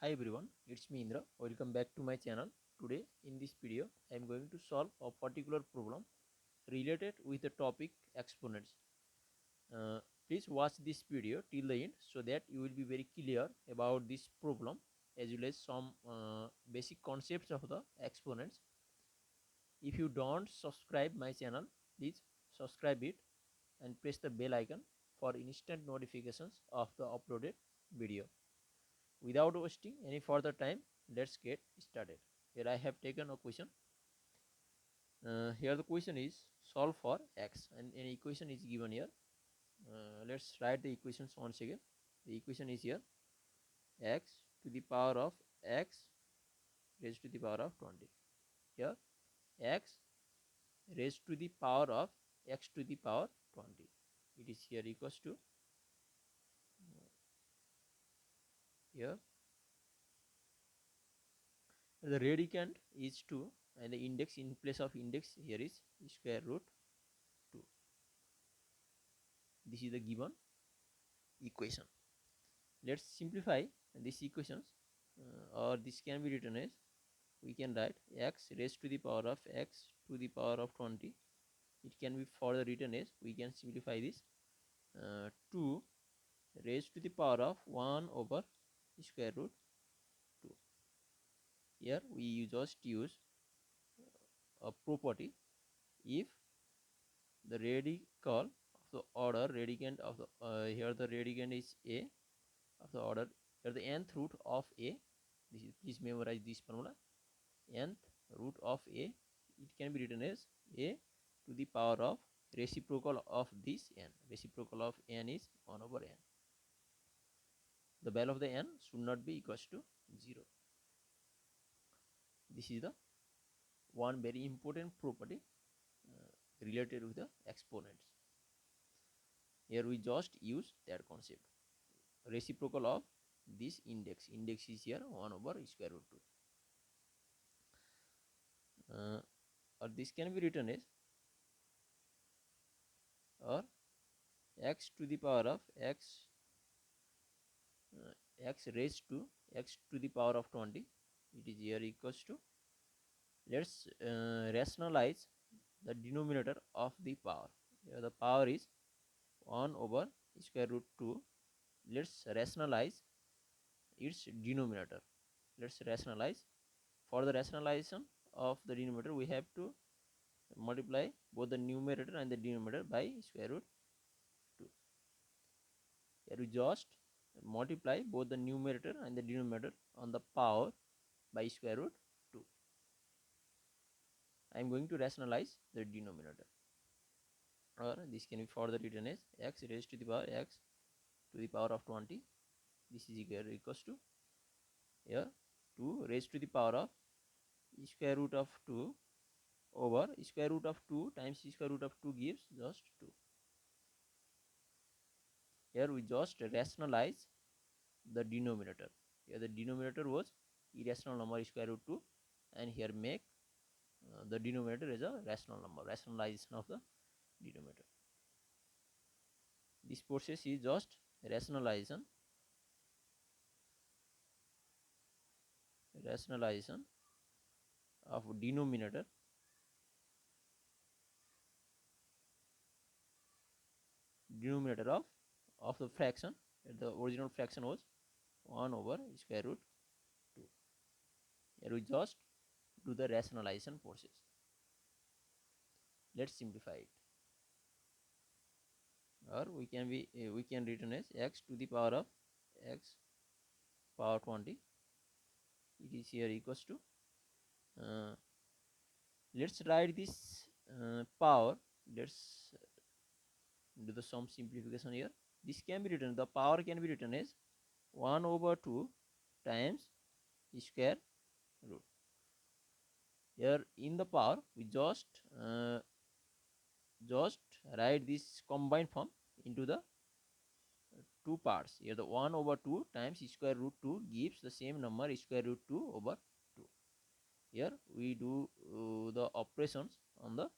Hi everyone, it's me Indra. Welcome back to my channel. Today in this video I am going to solve a particular problem related with the topic exponents. Uh, Please watch this video till the end so that you will be very clear about this problem as well as some basic concepts of the exponents. If you don't subscribe my channel, please subscribe it and press the bell icon for instant notifications of the uploaded video. Without wasting any further time, let's get started. Here I have taken a question. Here the question is solve for x, and an equation is given here. Let's write the equations once again. The equation is here: x to the power of x raised to the power of 20. Here x raised to the power of x to the power 20. It is here equals to here the radicand is 2 and the index in place of index here is square root 2. This is the given equation. Let's simplify these equations, or this can be written as, we can write x raised to the power of x to the power of 20. It can be further written as, we can simplify this, 2 raised to the power of 1 over square root 2. Here we just use a property: if the radical of the order radicand of the here the radicand is a of the order, here the nth root of a, this is, please memorize this formula, nth root of a, it can be written as a to the power of reciprocal of this n. Reciprocal of n is 1 over n. The value of the n should not be equals to 0. This is the one very important property related with the exponents. Here we just use that concept: reciprocal of this index. Index is here 1 over square root 2. Or this can be written as, or x to the power of x x raised to x to the power of 20. It is here equals to, let's rationalize the denominator of the power. Here the power is 1 over square root 2. Let's rationalize its denominator. Let's rationalize. For the rationalization of the denominator, we have to multiply both the numerator and the denominator by square root 2. Here we just multiply both the numerator and the denominator on the power by square root 2. I am going to rationalize the denominator, or this can be further written as x raised to the power x to the power of 20. This is equals to, here 2 raised to the power of square root of 2 over square root of 2 times square root of 2 gives just 2. Here we just rationalize the denominator. Here the denominator was irrational number square root 2, and here make the denominator as a rational number, rationalization of the denominator. This process is just rationalization of denominator of the fraction. The original fraction was 1 over square root 2. Here we just do the rationalization process. Let's simplify it, or we can written as x to the power of x power 20. It is here equals to, let's write this power. Let's do the some simplification here. This can be written, the power can be written as 1 over 2 times square root. Here in the power we just write this combined form into the two parts. Here the 1 over 2 times square root 2 gives the same number square root 2 over 2. Here we do the operations on the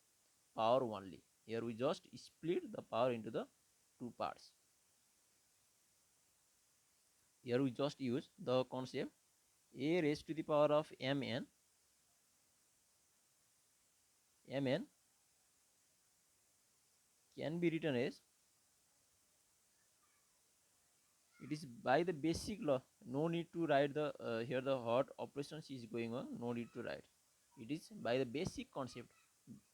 power only. Here we just split the power into the two parts. Here we just use the concept a raised to the power of mn can be written as, it is by the basic law, no need to write the here the what operations is going on, no need to write. It is by the basic concept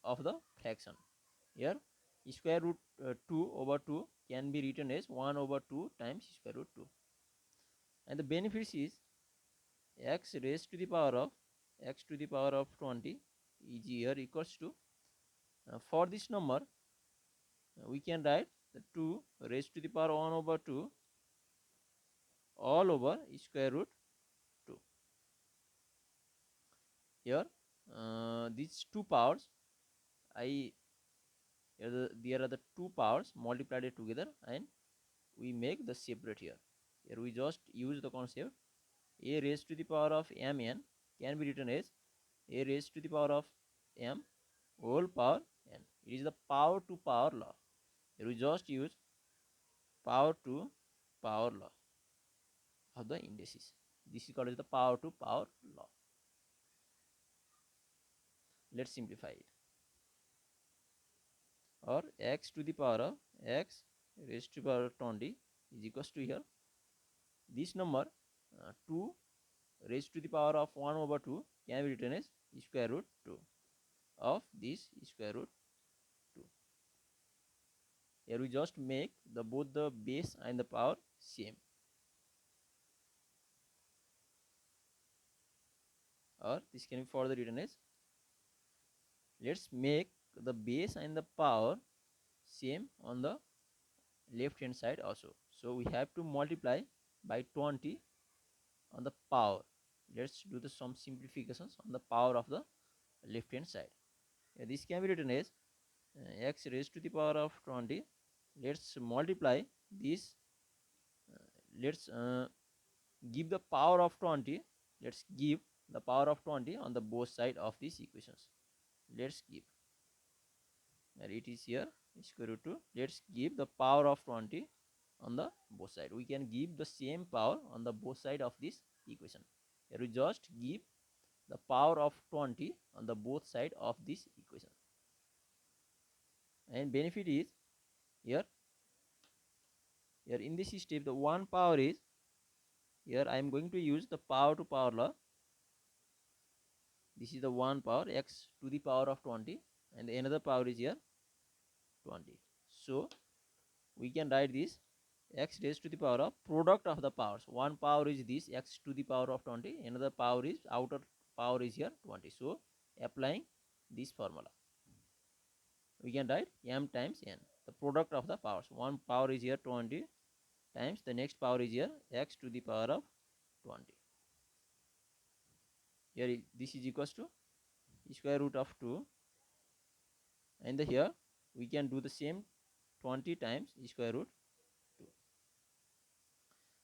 of the fraction. Here square root 2 over 2 can be written as 1 over 2 times square root 2, and the benefits is x raised to the power of x to the power of 20 is here equals to, for this number we can write the 2 raised to the power 1 over 2 all over square root 2. Here these two powers, I there are the two powers multiplied together and we make the separate here. Here we just use the concept a raised to the power of mn can be written as a raised to the power of m whole power n. It is the power to power law. Here we just use power to power law of the indices. This is called as the power to power law. Let's simplify it. Or x to the power of x raised to the power of 20 is equals to, here this number 2 raised to the power of 1 over 2 can be written as square root 2 of this square root 2. Here we just make the both the base and the power same, or this can be further written as, let's make the base and the power same on the left hand side also. So we have to multiply by 20 on the power. Let's do the some simplifications on the power of the left hand side. This can be written as x raised to the power of 20. Let's multiply this, let's give the power of 20, let's give the power of 20 on the both side of these equations. Let's give, and it is here square root 2. Let's give the power of 20 on the both side. We can give the same power on the both side of this equation. Here we just give the power of 20 on the both side of this equation, and benefit is, here in this step the one power is, here I am going to use the power to power law. This is the one power x to the power of 20 and the another power is here 20. So we can write this x raised to the power of product of the powers. One power is this x to the power of 20, another power is outer power is here 20. So applying this formula, we can write m times n, the product of the powers. One power is here 20 times the next power is here x to the power of 20. Here this is equals to square root of 2, and here we can do the same 20 times square root 2.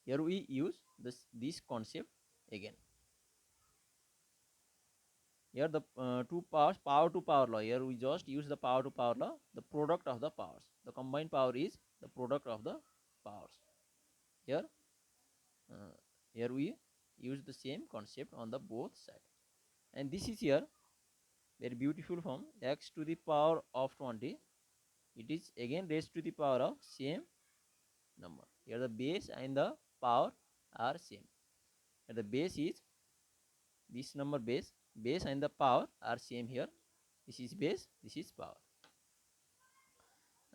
Here we use this concept again. Here the two powers, power to power law. Here we just use the power to power law, the product of the powers. The combined power is the product of the powers. Here, uh, here we use the same concept on the both side, and this is here very beautiful form x to the power of 20. It is again raised to the power of same number. Here the base and the power are same. And the base is this number base and the power are same here. This is base, this is power,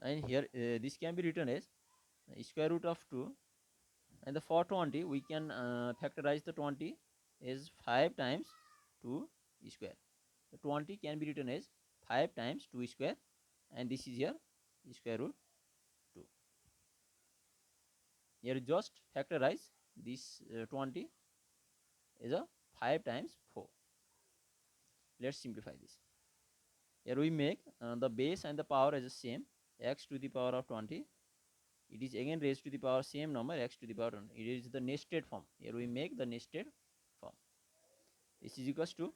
and here this can be written as square root of 2, and the for 20 we can factorize the 20 is 5 times 2 square. The 20 can be written as 5 times 2 square, and this is here square root 2. Here just factorize this 20 is a 5 times 4. Let's simplify this. Here we make the base and the power as the same, x to the power of 20. It is again raised to the power same number x to the power 20. It is the nested form. Here we make the nested form. This is equals to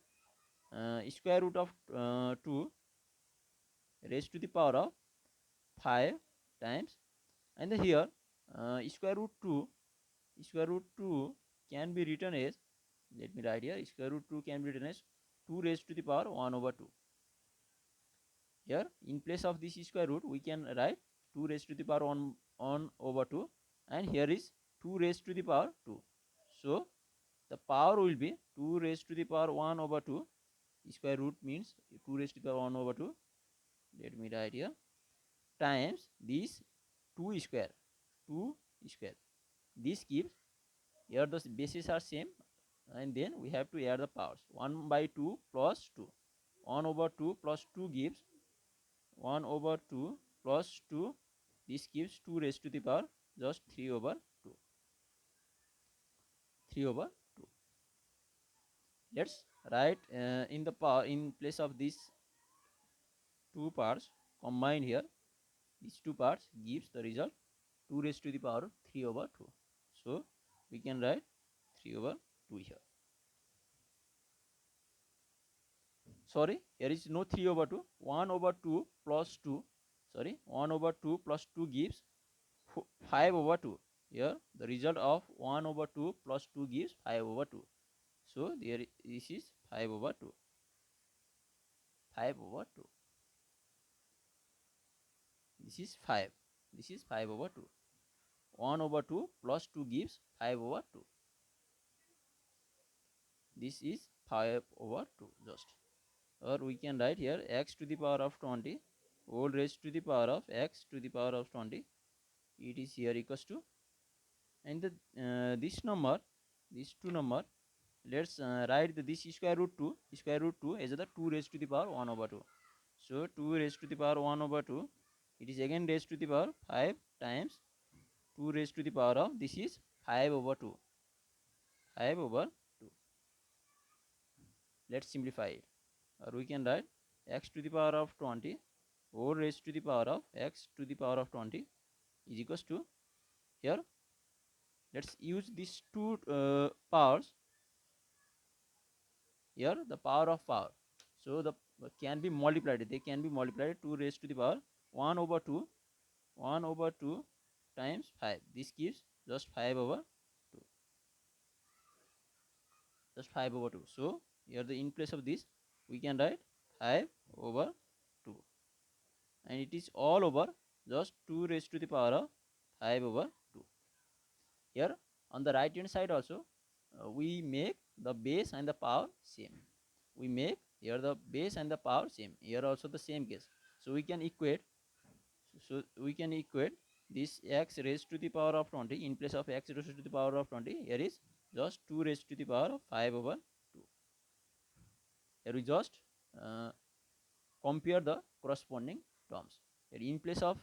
square root of 2 raised to the power of 5 times, and here square root 2 can be written as let me write here, square root 2 can be written as 2 raised to the power 1 over 2. Here in place of this square root we can write 2 raised to the power 1 over 2, and here is 2 raised to the power 2. So the power will be 2 raised to the power 1 over 2. Square root means 2 raised to the power 1 over 2. Let me write here, times this 2 square. 2 square. This gives, here the bases are same, and then we have to add the powers. 1 by 2 plus 2. 1 over 2 plus 2 gives 1 over 2 plus 2. This gives 2 raised to the power just 3 over 2. 3 over 2. Let's write in the power, in place of these two parts combined here. These two parts gives the result 2 raised to the power 3 over 2. So we can write 3 over 2 here. Sorry, here is no 3 over 2. 1 over 2 plus 2. Sorry, 1 over 2 plus 2 gives 5 over 2. Here the result of 1 over 2 plus 2 gives 5 over 2. So there, this is 5 over 2. 5 over 2. This is 5. This is 5 over 2. 1 over 2 plus 2 gives 5 over 2. This is 5 over 2 just. Or we can write here x to the power of 20 whole raised to the power of x to the power of 20. It is here equals to, and the this number, these two number, let's write this square root 2. Square root 2 is the 2 raised to the power 1 over 2. So 2 raised to the power 1 over 2, it is again raised to the power 5 times 2 raised to the power of, this is 5 over 2. 5 over 2. Let's simplify it. Or we can write x to the power of 20 whole raised to the power of x to the power of 20 is equals to, here let's use these two powers. Here the power of power, so the can be multiplied, they can be multiplied. 2 raised to the power 1 over 2, 1 over 2 times 5, this gives just 5 over 2, just 5 over 2. So here the in place of this we can write 5 over 2, and it is all over just 2 raised to the power of 5 over 2. Here on the right hand side also we make the base and the power same. We make here the base and the power same, here also the same case. So we can equate, this x raised to the power of 20 in place of x raised to the power of 20, here is just 2 raised to the power of 5 over 2. Here we just compare the corresponding terms. Here in place of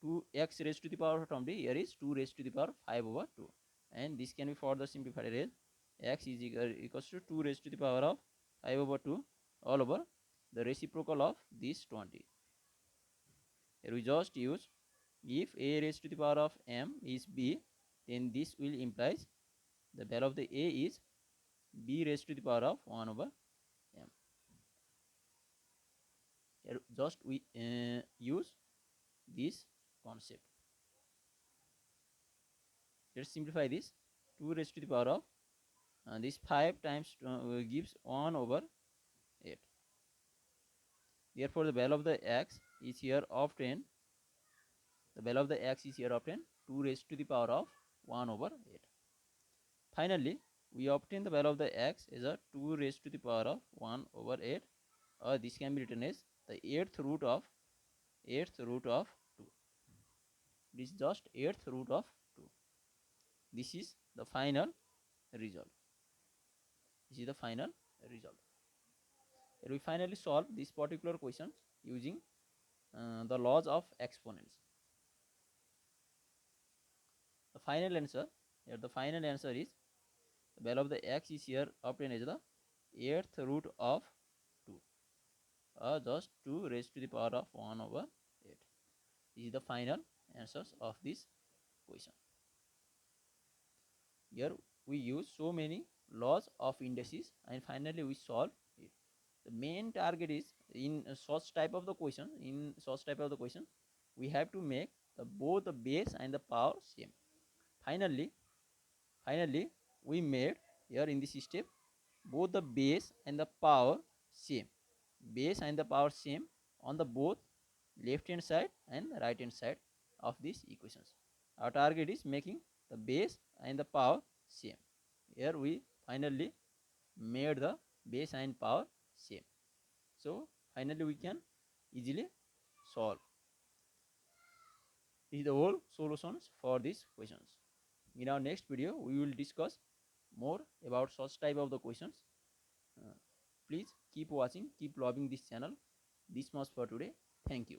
2x raised to the power of 20, here is 2 raised to the power 5 over 2, and this can be further simplified as x is equals to 2 raised to the power of 5 over 2 all over the reciprocal of this 20. Here we just use, if a raised to the power of m is b, then this will implies the value of the a is b raised to the power of 1 over m. Here just we use this concept. Let's simplify this. 2 raised to the power of this 5 times gives 1 over 8. Therefore the value of the x is here obtained, the value of the x is here obtained 2 raised to the power of 1 over 8. Finally we obtain the value of the x as a 2 raised to the power of 1 over 8, or this can be written as the 8th root of 2. This is just 8th root of 2. This is the final result. This is the final result. Here we finally solve this particular question using the laws of exponents. The final answer, here the final answer is, the value of the x is here obtained as the 8th root of 2, just 2 raised to the power of 1 over 8. This is the final answers of this question. Here we use so many laws of indices, and finally we solve it. The main target is, in such type of the question, we have to make both the base and the power same. Finally we made Here in this step, both the base and the power same. Base and the power same on the both left hand side and right hand side of these equations. Our target is making the base and the power same. Here we finally made the base and power same. So finally we can easily solve. This is the whole solutions for these questions. In our next video, we will discuss more about such type of the questions. Uh, Please keep watching, keep loving this channel. This much for today. Thank you.